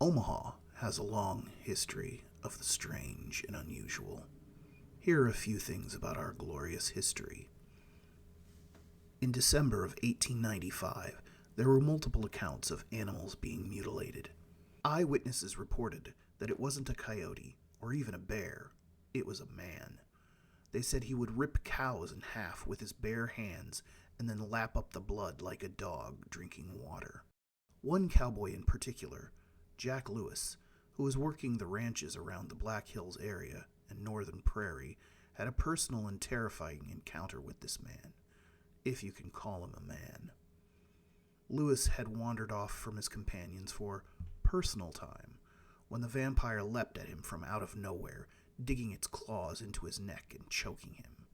Omaha has a long history of the strange and unusual. Here are a few things about our glorious history. In December of 1895, there were multiple accounts of animals being mutilated. Eyewitnesses reported that it wasn't a coyote or even a bear, it was a man. They said he would rip cows in half with his bare hands and then lap up the blood like a dog drinking water. One cowboy in particular, Jack Lewis, who was working the ranches around the Black Hills area and Northern Prairie, had a personal and terrifying encounter with this man, if you can call him a man. Lewis had wandered off from his companions for personal time when the vampire leapt at him from out of nowhere, digging its claws into his neck and choking him.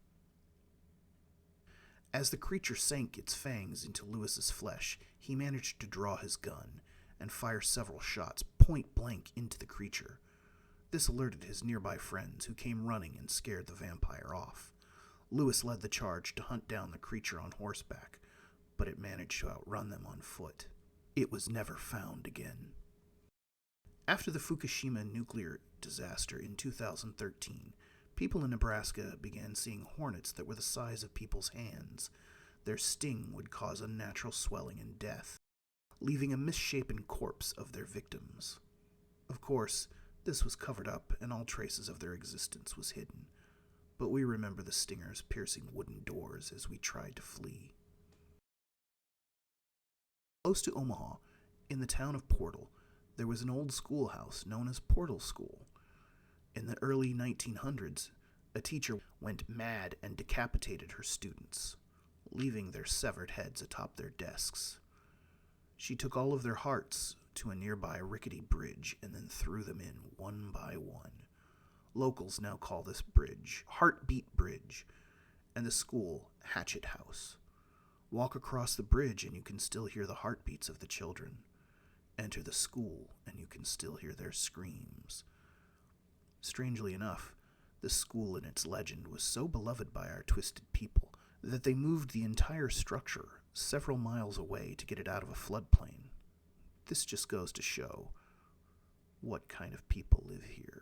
As the creature sank its fangs into Lewis's flesh, he managed to draw his gun and fire several shots point blank into the creature. This alerted his nearby friends, who came running and scared the vampire off. Lewis led the charge to hunt down the creature on horseback, but it managed to outrun them on foot. It was never found again. After the Fukushima nuclear disaster in 2013, people in Nebraska began seeing hornets that were the size of people's hands. Their sting would cause unnatural swelling and death, leaving a misshapen corpse of their victims. Of course, this was covered up and all traces of their existence was hidden, but we remember the stingers piercing wooden doors as we tried to flee. Close to Omaha, in the town of Portal, there was an old schoolhouse known as Portal School. In the early 1900s, a teacher went mad and decapitated her students, leaving their severed heads atop their desks. She took all of their hearts to a nearby rickety bridge and then threw them in one by one. Locals now call this bridge Heartbeat Bridge, and the school Hatchet House. Walk across the bridge and you can still hear the heartbeats of the children. Enter the school and you can still hear their screams. Strangely enough, the school and its legend was so beloved by our twisted people that they moved the entire structure several miles away to get it out of a floodplain. This just goes to show what kind of people live here.